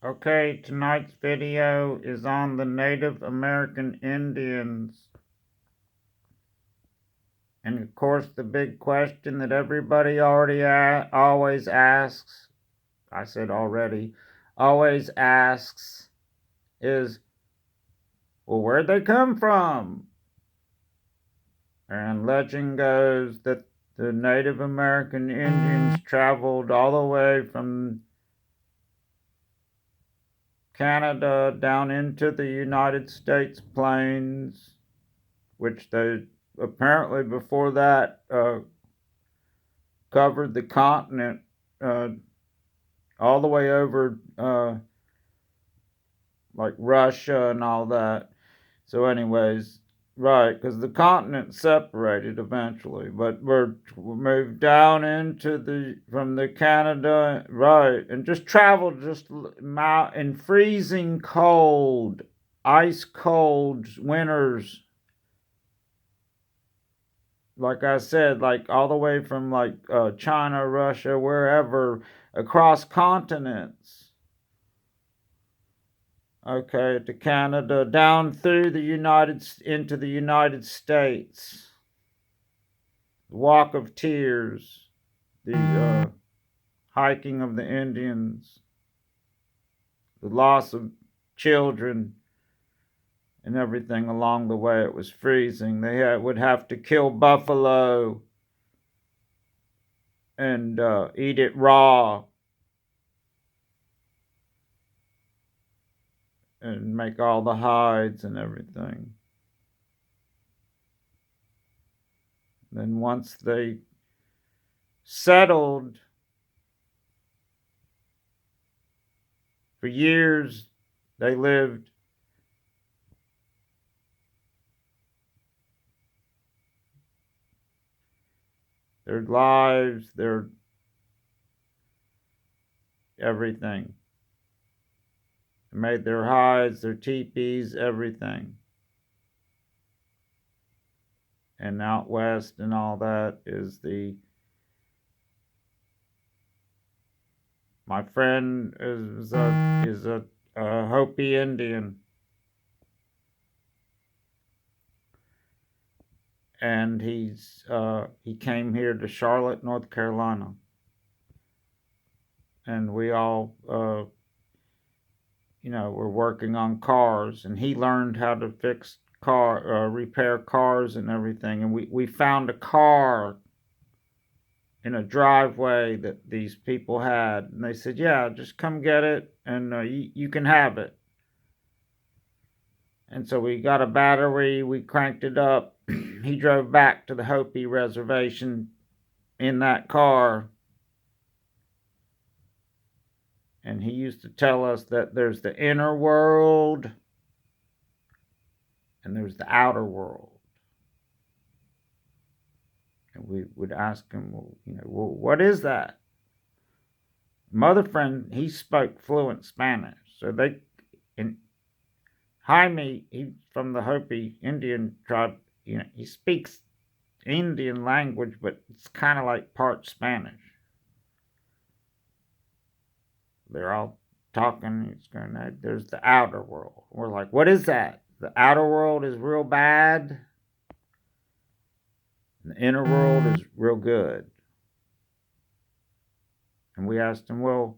Okay, tonight's video is on the Native American Indians. And of course, the big question that everybody always asks, I said already, always asks is, well, where'd they come from? And legend goes that the Native American Indians traveled all the way from Canada down into the United States plains, which they apparently before that covered the continent uh, all the way over like Russia and all that. So, anyways, right, because the continent separated eventually, but we moved down into the from the Canada, right, and just traveled just in freezing cold, ice cold winters, like I said, like all the way from like China, Russia, wherever, across continents. Okay, to Canada, down through into the United States. Walk of Tears, the hiking of the Indians, the loss of children, and everything along the way. It was freezing. Would have to kill buffalo and eat it raw and make all the hides and everything. Then once they settled for years, they lived their lives, their everything. They made their hides, their teepees, everything. And out west and all that is my friend is a Hopi Indian, and he came here to Charlotte, North Carolina, and we all were working on cars, and he learned how to repair cars and everything, and we found a car in a driveway that these people had, and they said, "Yeah, just come get it, and you can have it." And so we got a battery, we cranked it up. He drove back to the Hopi reservation in that car, and he used to tell us that there's the inner world and there's the outer world. And we would ask him, well, what is that? Mother friend, he spoke fluent Spanish, so and Jaime, he's from the Hopi Indian tribe. He speaks Indian language, but it's kind of like part Spanish. They're all talking. It's going, there's the outer world. We're like, what is that? The outer world is real bad. And the inner world is real good. And we asked him, well,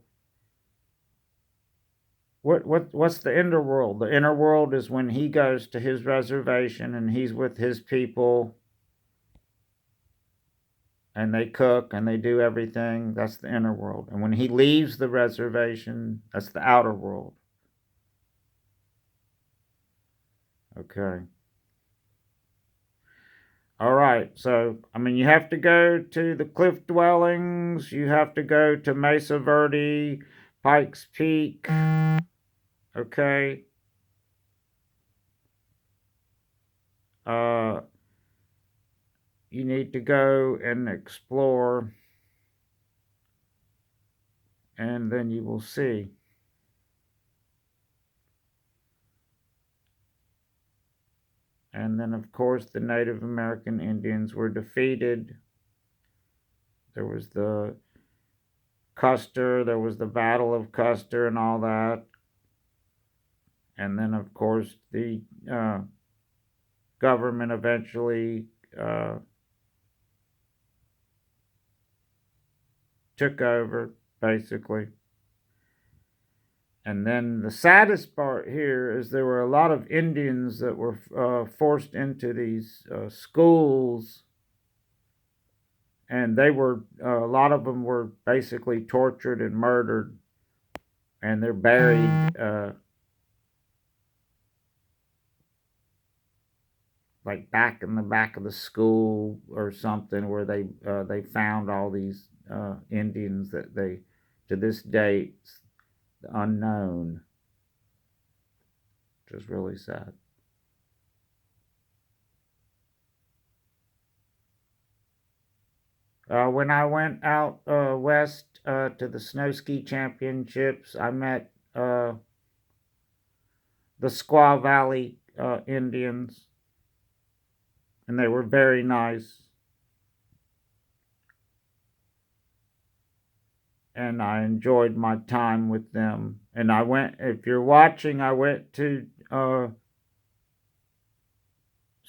what's the inner world? The inner world is when he goes to his reservation and he's with his people and they cook and they do everything. That's the inner world. And when he leaves the reservation, that's the outer world. Okay. All right. So, I mean, you have to go to the cliff dwellings, you have to go to Mesa Verde, Pikes Peak. Okay. Uh, you need to go and explore, and then you will see. And then, of course, the Native American Indians were defeated. There was the Custer. There was the Battle of Custer and all that. And then, of course, the government eventually took over, basically. And then the saddest part here is there were a lot of Indians that were forced into these schools, and they were a lot of them were basically tortured and murdered, and they're buried like back in the back of the school or something, where they found all these Indians that they, to this date, unknown, which is really sad. When I went out west to the snow ski championships, I met the Squaw Valley Indians, and they were very nice. And I enjoyed my time with them. And I went, if you're watching, I went to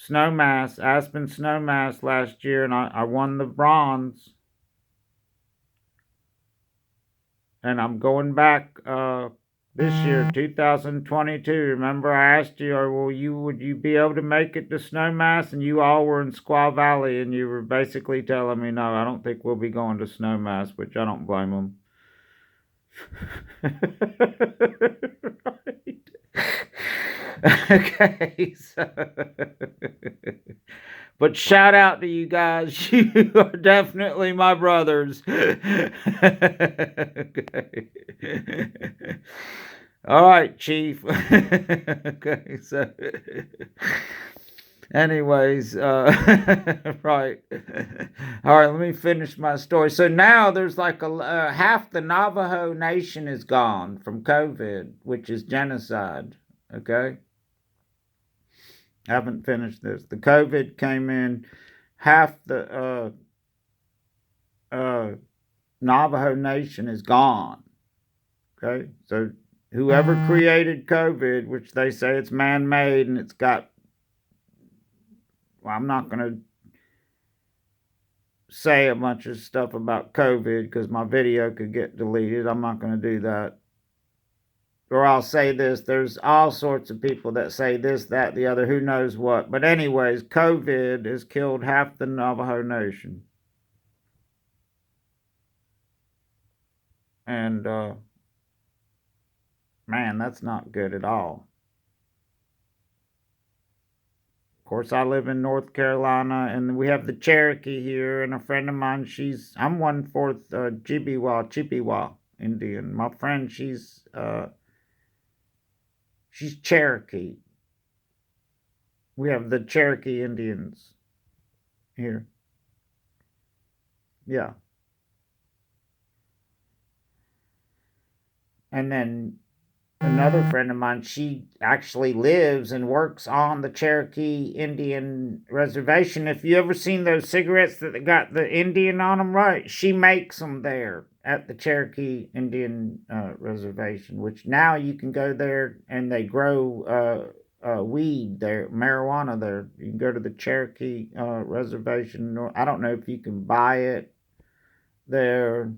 Snowmass, Aspen Snowmass last year, and I won the bronze. And I'm going back this year, 2022. Remember, I asked you, would you be able to make it to Snowmass? And you all were in Squaw Valley, and you were basically telling me, no, I don't think we'll be going to Snowmass, which I don't blame them. Right. Okay, so but shout out to you guys. You are definitely my brothers. Okay. All right, Chief. Okay, so anyways, right. All right, let me finish my story. So now there's like half the Navajo Nation is gone from COVID, which is genocide. Okay. I haven't finished this. The COVID came in, half the Navajo Nation is gone. Okay. So whoever created COVID, which they say it's man-made and it's got, well, I'm not going to say a bunch of stuff about COVID because my video could get deleted. I'm not going to do that. Or I'll say this, there's all sorts of people that say this, that, the other, who knows what. But anyways, COVID has killed half the Navajo Nation. And, man, that's not good at all. Of course, I live in North Carolina, and we have the Cherokee here, and a friend of mine, I'm 1/4 Chippewa Indian. My friend, she's Cherokee. We have the Cherokee Indians here. Yeah. And then another friend of mine, she actually lives and works on the Cherokee Indian reservation. If you ever seen those cigarettes that got the Indian on them, right? She makes them there at the Cherokee Indian reservation, which now you can go there and they grow weed there, marijuana there. You can go to the Cherokee reservation. I don't know if you can buy it there.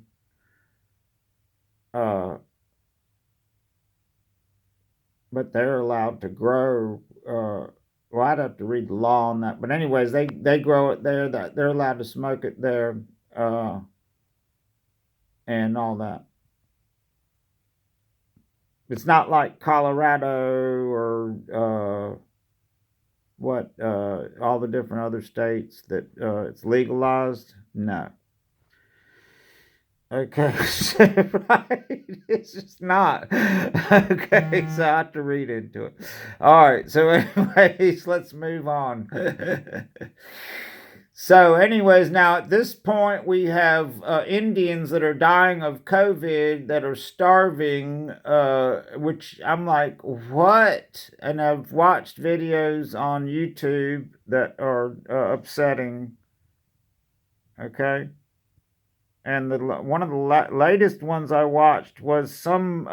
But they're allowed to grow. Well, I'd have to read the law on that. But anyways, they grow it there. That they're allowed to smoke it there, and all that. It's not like Colorado or all the different other states that it's legalized. No. Okay, so, right, it's just not. Okay, so I have to read into it. All right, so anyways, let's move on. So anyways, now at this point we have Indians that are dying of COVID, that are starving, which I'm like, what? And I've watched videos on YouTube that are upsetting. Okay. And one of the latest ones I watched was some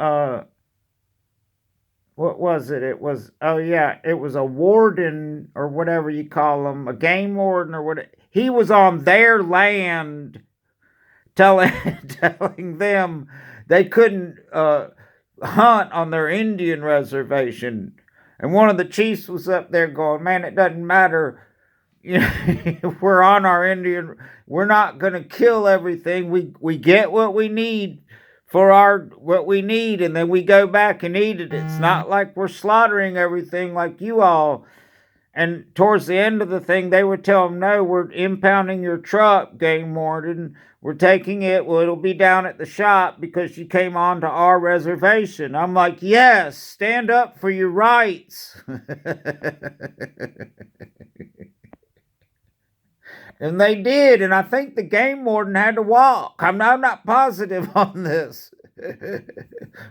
what was it? It was, oh yeah, it was a warden or whatever you call them, a game warden or what. He was on their land telling telling them they couldn't hunt on their Indian reservation. And one of the chiefs was up there going, "Man, it doesn't matter. You know, if we're on our Indian, we're not going to kill everything. We get what we need for our what we need, and then we go back and eat it. It's not like we're slaughtering everything like you all." And towards the end of the thing, they would tell them, "No, we're impounding your truck, game warden. We're taking it. Well, it'll be down at the shop because you came on to our reservation." I'm like, "Yes, stand up for your rights." And they did, and I think the game warden had to walk. I'm not positive on this.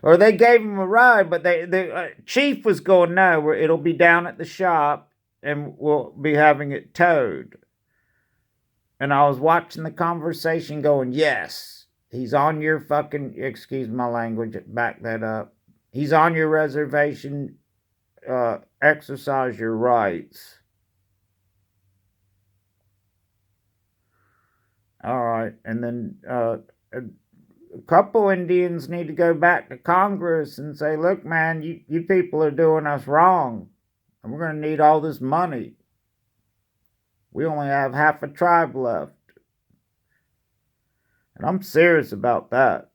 Or they gave him a ride, but the chief was going, "No, it'll be down at the shop, and we'll be having it towed." And I was watching the conversation going, "Yes, he's on your fucking, excuse my language, back that up. He's on your reservation. Exercise your rights." All right. And then a couple Indians need to go back to Congress and say, "Look, man, you people are doing us wrong. And we're going to need all this money. We only have half a tribe left." And I'm serious about that.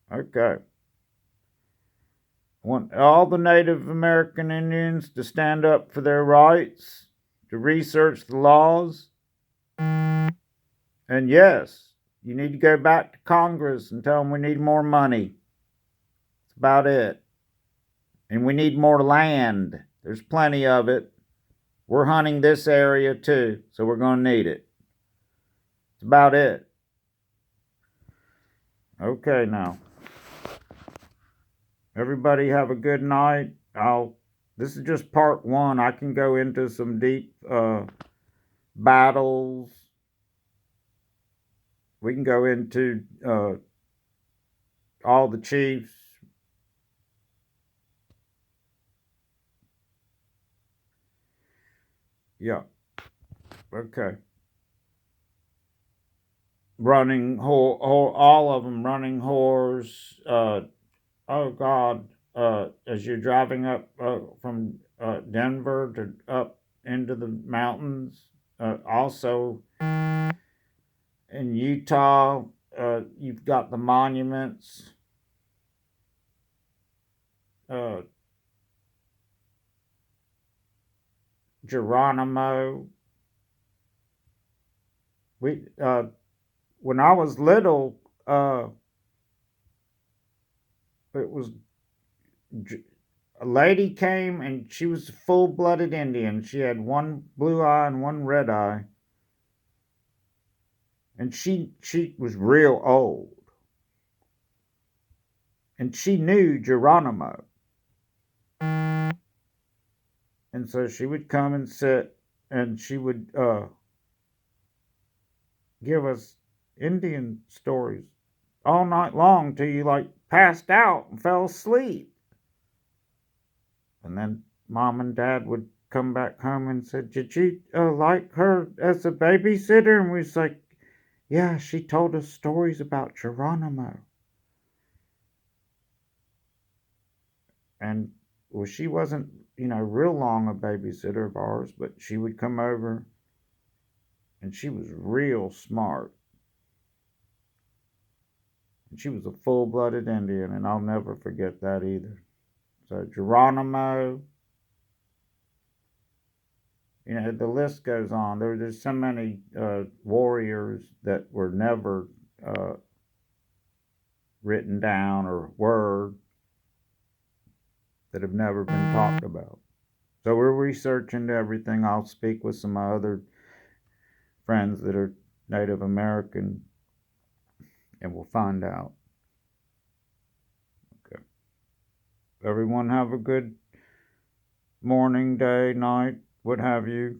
Okay. I want all the Native American Indians to stand up for their rights, to research the laws. And yes, you need to go back to Congress and tell them we need more money. That's about it. And we need more land. There's plenty of it. We're hunting this area too, so we're going to need it. That's about it. Okay, now. Everybody have a good night. This is just part one. I can go into some deep battles. We can go into all the chiefs. Yeah. Okay. Running all of them running whores. Oh God. As you're driving up from Denver to up into the mountains. Also in Utah, you've got the monuments. Geronimo. We when I was little, it was a lady came and she was a full-blooded Indian. She had one blue eye and one red eye, and she was real old, and she knew Geronimo, and so she would come and sit, and she would give us Indian stories all night long till you like passed out and fell asleep. And then mom and dad would come back home and said, "Did you like her as a babysitter?" And we was like, "Yeah, she told us stories about Geronimo." And well, she wasn't, real long a babysitter of ours, but she would come over, and she was real smart. And she was a full-blooded Indian, and I'll never forget that either. So Geronimo, the list goes on. There's so many warriors that were never written down or word that have never been talked about. So we're researching everything. I'll speak with some other friends that are Native American, and we'll find out. Okay. Everyone have a good morning, day, night, what have you.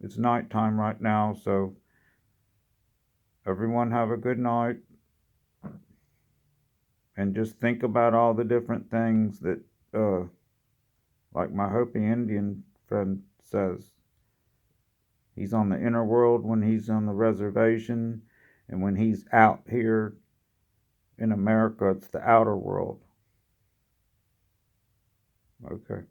It's nighttime right now, so Everyone have a good night. And just think about all the different things that, like my Hopi Indian friend says. He's on the inner world when he's on the reservation, and when he's out here in America, it's the outer world. Okay.